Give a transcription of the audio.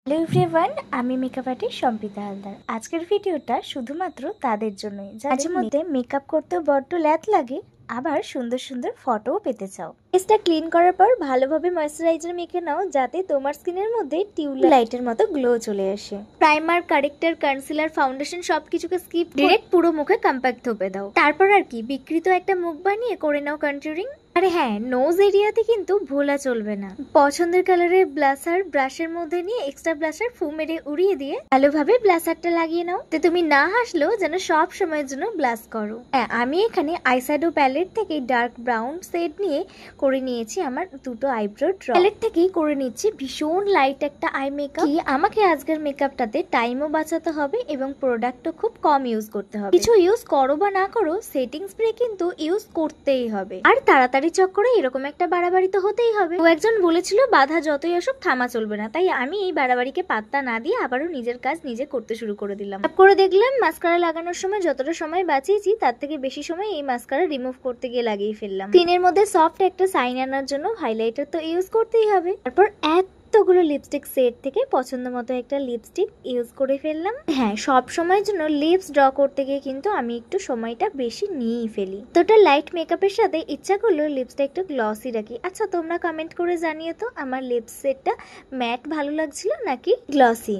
Hello everyone, আমি makeup artist Sampita Haldar. আজকের ভিডিওটা শুধুমাত্র তাদের জন্যই যাদের মধ্যে মেকআপ করতেও বড্ড ল্যাদ লাগে, আবার সুন্দর সুন্দর ফটোও পেতে চাও। ফেসটা ক্লিন করার পর ভালোভাবে ময়েশ্চারাইজার মেখে নাও, যাতে তোমার স্কিনের মধ্যে টিউলিপ লাইটের মতো গ্লো চলে আসে। প্রাইমার, কারেক্টর, কনসিলার, ফাউন্ডেশন সবকিছুকে স্কিপ ডিরেক্ট পুরো মুখে কম্প্যাক্ট থোপে দাও। তারপর আর কি, বিকৃত একটা মুখ বানিয়ে করে নাও কন্ট্যুরিং। আরে হ্যাঁ, নোজ এরিয়াতে কিন্তু ভোলা চলবে না। পছন্দের কালারের ব্লাসার ব্রাশের মধ্যে নিয়ে এক্সট্রা ব্লাশার ফু মেরে উড়িয়ে দিয়ে ভালোভাবে ব্লাসারটা লাগিয়ে নাও, তো তুমি না হাসলেও যেন সব সময়ের জন্য ব্লাশ করো। হ্যাঁ, আমি এখানে আইশ্যাডো প্যালেট থেকে ডার্ক ব্রাউন শেড নিয়ে করে নিয়েছি আমার দুটো আইব্রো ড্র। প্যালেট থেকেই করে নিচ্ছি ভীষণ লাইট একটা আই মেকআপ। আমাকে আজকের মেকআপটাতে টাইমও বাঁচাতে হবে এবং প্রোডাক্টও খুব কম ইউজ করতে হবে। কিছু ইউজ করো বা না করো, সেটিং স্প্রে কিন্তু ইউজ করতেই হবে। আর তাড়াতাড়ি চক্করে এরকম একটা বাড়াবাড়ি তো হতেই হবে। ও একজন বলেছিল বাধা যতই আসুক থামা চলবে না, তাই আমি এই বাড়াবাড়িকে পাত্তা না দিয়ে আবারও নিজের কাজ নিজে করতে শুরু করে দিলাম। করে দেখলাম মাস্কারা লাগানোর সময় যতটা সময় বাঁচিয়েছি তার থেকে বেশি সময় এই মাস্কারা রিমুভ করতে গিয়ে লাগিয়ে ফেললাম। স্কিনের মধ্যে সফট একটা সাইন আনার জন্য হাইলাইটার তো ইউজ করতেই হবে। তারপর এতগুলো লিপস্টিক সেট থেকে পছন্দ মতো একটা লিপস্টিক ইউজ করে ফেললাম। হ্যাঁ, সব সময়ের জন্য লিপস ড্র করতে গিয়ে কিন্তু আমি একটু সময়টা বেশি নিয়েই ফেলি। তো ওটা লাইট মেকআপের সাথে ইচ্ছা করলো লিপসটা একটু গ্লসি রাখি। আচ্ছা, তোমরা কমেন্ট করে জানিয়ে তো আমার লিপস সেটটা ম্যাট ভালো লাগছিল নাকি গ্লসি।